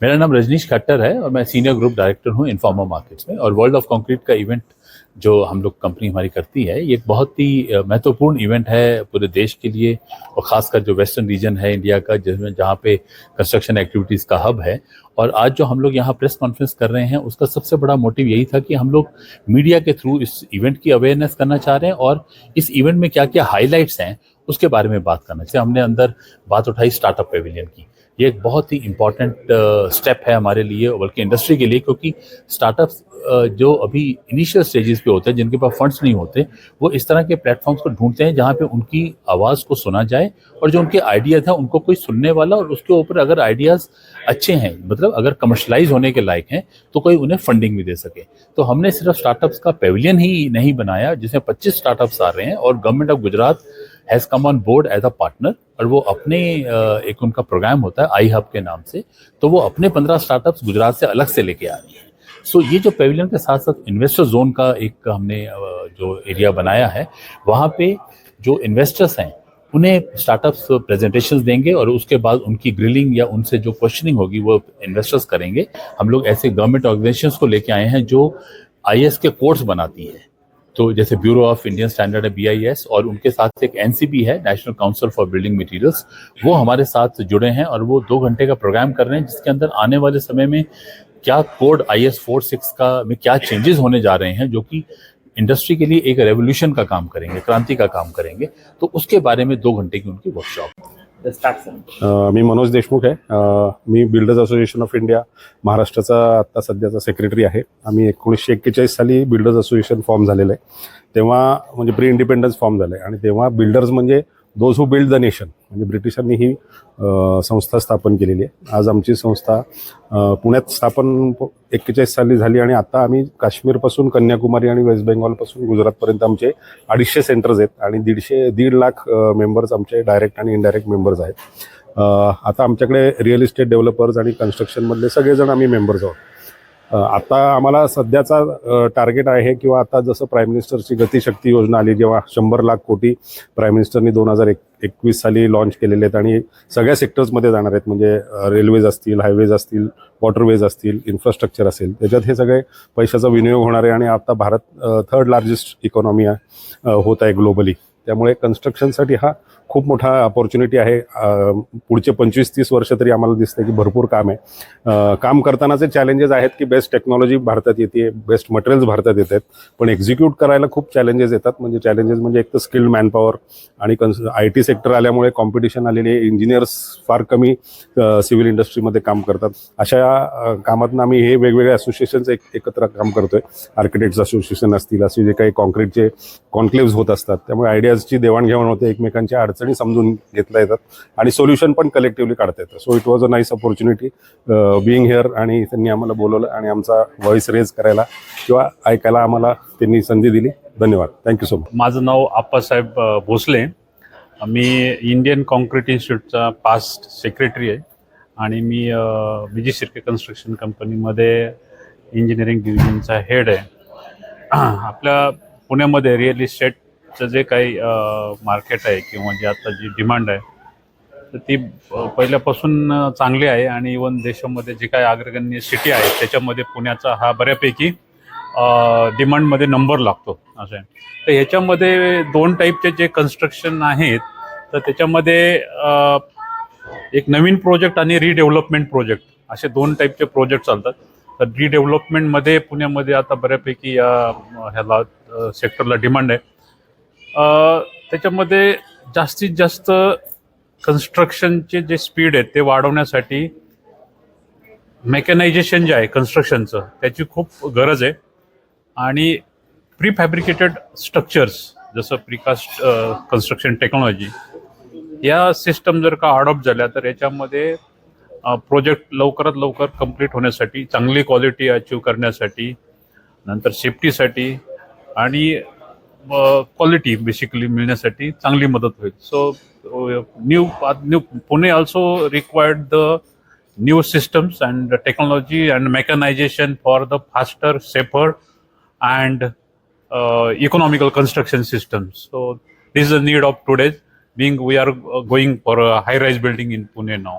मेरा नाम रजनीश खट्टर है और मैं सीनियर ग्रुप डायरेक्टर हूँ इन्फॉर्मा मार्केट्स में। और वर्ल्ड ऑफ कंक्रीट का इवेंट जो हम लोग कंपनी हमारी करती है, ये एक बहुत ही महत्वपूर्ण इवेंट है पूरे देश के लिए, और खासकर जो वेस्टर्न रीजन है इंडिया का, जिसमें जहाँ पे कंस्ट्रक्शन एक्टिविटीज़ का हब है। और आज जो हम लोग यहाँ प्रेस कॉन्फ्रेंस कर रहे हैं, उसका सबसे बड़ा मोटिव यही था कि हम लोग मीडिया के थ्रू इस इवेंट की अवेयरनेस करना चाह रहे हैं, और इस इवेंट में क्या क्या हाईलाइट्स हैं उसके बारे में बात करना चाहिए। हमने अंदर बात उठाई स्टार्टअप पेविलियन की। ये एक बहुत ही इम्पॉर्टेंट स्टेप है हमारे लिए, बल्कि इंडस्ट्री के लिए, क्योंकि स्टार्टअप्स जो अभी इनिशियल स्टेजेस पे होते हैं, जिनके पास फंड्स नहीं होते, वो इस तरह के प्लेटफॉर्म्स को ढूंढते हैं जहाँ पे उनकी आवाज़ को सुना जाए, और जो उनके आइडियाज़ हैं उनको कोई सुनने वाला, और उसके ऊपर अगर आइडियाज़ अच्छे हैं, मतलब अगर कमर्शलाइज होने के लायक हैं, तो कोई उन्हें फंडिंग भी दे सके। तो हमने सिर्फ स्टार्टअप्स का पेविलियन ही नहीं बनाया, जिसमें 25 स्टार्टअप्स आ रहे हैं, और government of Gujarat has come on board as a partner. और वो अपने एक उनका प्रोग्राम होता है आई हब के नाम से, तो वो अपने 15 स्टार्टअप्स गुजरात से अलग से लेके आ रही है। सो ये जो पेविलियन के साथ साथ इन्वेस्टर जोन का एक हमने जो एरिया बनाया है, वहाँ पे जो इन्वेस्टर्स हैं उन्हें स्टार्टअप्स प्रेजेंटेशंस देंगे, और उसके बाद उनकी ग्रिलिंग या उनसे जो क्वेश्चनिंग होगी वो इन्वेस्टर्स करेंगे। हम लोग ऐसे गवर्नमेंट ऑर्गेनाइजेशंस को लेके आए हैं जो IAS के कोर्स बनाती है, तो जैसे ब्यूरो ऑफ इंडियन स्टैंडर्ड है BIS, और उनके साथ एक NCB है, national council for building materials, वो हमारे साथ जुड़े हैं, और वो 2 घंटे का प्रोग्राम कर रहे हैं, जिसके अंदर आने वाले समय में क्या कोड IS 46 का में क्या चेंजेस होने जा रहे हैं, जो कि इंडस्ट्री के लिए एक रेवोल्यूशन का काम करेंगे, क्रांति का काम करेंगे। तो उसके बारे में 2 घंटे की उनकी वर्कशॉप। मी मनोज देशमुख आहे. मी बिल्डर्स असोसिएशन ऑफ इंडिया महाराष्ट्राचा आत्ता सध्याचा सेक्रेटरी आहे. आम्ही 1941 साली बिल्डर्स असोसिएशन फॉर्म झालेलं आहे. तेव्हा म्हणजे प्री इंडिपेंडन्स फॉर्म झालं आहे, आणि तेव्हा बिल्डर्स म्हणजे those who build the nation, म्हणजे ब्रिटिशांनी ही संस्था स्थापन केलेली आहे. आज आमची संस्था पुण्यात स्थापन 41 साली झाली, आणि आता आम्ही काश्मीरपासून कन्याकुमारी आणि वेस्ट बेंगॉलपासून गुजरातपर्यंत आमचे 250 सेंटर्स आहेत, आणि 1.5 लाख मेंबर्स आमचे डायरेक्ट आणि इनडायरेक्ट मेंबर्स आहेत. आता आमच्याकडे रिअल इस्टेट डेव्हलपर्स आणि कन्स्ट्रक्शनमधले सगळेजण आम्ही मेंबर्स आहोत. आता आम्हाला सध्याचा टार्गेट आहे, किंवा आता जसं प्राईम मिनिस्टरची गतिशक्ती योजना आली, जेव्हा 100 लाख कोटी प्राईम मिनिस्टरनी 2021 साली लॉन्च केलेले आहेत, आणि सगळ्या सेक्टर्समध्ये जाणार आहेत, म्हणजे रेल्वेज असतील, हायवेज असतील, वॉटरवेज असतील, इन्फ्रास्ट्रक्चर असेल, त्याच्यात हे सगळे पैशाचा विनियोग होणार आहे. आणि आता भारत 3rd लार्जेस्ट इकॉनॉमी होत आहे ग्लोबली. त्यामुळे कन्स्ट्रक्शनसाठी हा खूप मोठा अपॉर्च्युनिटी आहे. पुढचे 25-30 वर्ष तरी आम्हाला दिसतं की भरपूर काम आहे. काम करतानाचे चॅलेंजेस आहेत की बेस्ट टेक्नॉलॉजी भारतात येते, बेस्ट मटेरियल्स भारतात येत आहेत, पण एक्झिक्यूट करायला खूप चॅलेंजेस येतात. म्हणजे चॅलेंजेस म्हणजे एक तर स्किल्ड मॅनपॉवर, आणि IT सेक्टर आल्यामुळे कॉम्पिटिशन आलेले इंजिनियर्स फार कमी सिव्हिल इंडस्ट्रीमध्ये काम करतात. अशा कामातून आम्ही हे वेगवेगळे असोसिएशन्स एकत्र काम करतोय. आर्किटेक्ट्स असोसिएशन असतील, असे जे काही कॉन्क्रीटचे कॉन्क्लेव्स होत असतात, त्यामुळे आयडियाजची देवाणघेवाण होते, एकमेकांच्या अडचणी समजून घेतल्या येतात, आणि सोल्युशन पण कलेक्टिव्हली काढता येतं. So it was a nice opportunity being here, आणि त्यांनी आम्हाला बोलवलं आणि आमचा व्हॉइस रेज करायला किंवा ऐकायला आम्हाला त्यांनी संधी दिली. धन्यवाद. Thank you so much. माझं नाव आप्पासाहेब भोसले. मी इंडियन कॉन्क्रीट इन्स्टिट्यूटचा पास्ट सेक्रेटरी आहे, आणि मी विजय शिर्के कन्स्ट्रक्शन कंपनीमध्ये इंजिनिअरिंग डिव्हिजनचा हेड आहे. आपल्या पुण्यामध्ये रिअल इस्टेटचं जे काही मार्केट आहे, किंवा जे आता जी डिमांड आहे, तर ती पहिल्यापासून चांगली आहे, आणि इवन देशामध्ये जे काही अग्रगण्य सिटी आहेत त्याच्यामध्ये पुण्याचा हा बऱ्यापैकी डिमांडमध्ये नंबर लागतो असं आहे. तर ह्याच्यामध्ये 2 टाईपचे जे कन्स्ट्रक्शन आहेत, तर त्याच्यामध्ये एक नवीन प्रोजेक्ट आणि रिडेव्हलपमेंट प्रोजेक्ट, असे 2 टाईपचे प्रोजेक्ट चालतात. तर रिडेव्हलपमेंटमध्ये पुण्यामध्ये आता बऱ्यापैकी ह्याला सेक्टरला डिमांड आहे. त्याच्यामध्ये जास्तीत जास्त कन्स्ट्रक्शनचे जे स्पीड आहे ते वाढवण्यासाठी मेकॅनायझेशन जे आहे कन्स्ट्रक्शनचं, त्याची खूप गरज आहे. आणि प्रीफॅब्रिकेटेड स्ट्रक्चर्स, जसं प्रीकास्ट कन्स्ट्रक्शन टेक्नॉलॉजी, या सिस्टम जर का अडॉप्ट झाल्या, तर याच्यामध्ये प्रोजेक्ट लवकरात लवकर कंप्लीट होण्यासाठी, चांगली क्वालिटी अचीव करण्यासाठी, नंतर सेफ्टीसाठी आणि क्वालिटी बेसिकली मिळण्यासाठी चांगली मदत होईल. So new Pune also required the new systems and technology and mechanization for the faster, safer and economical construction systems. So this is the need of today, being we are going for a high-rise building in Pune now.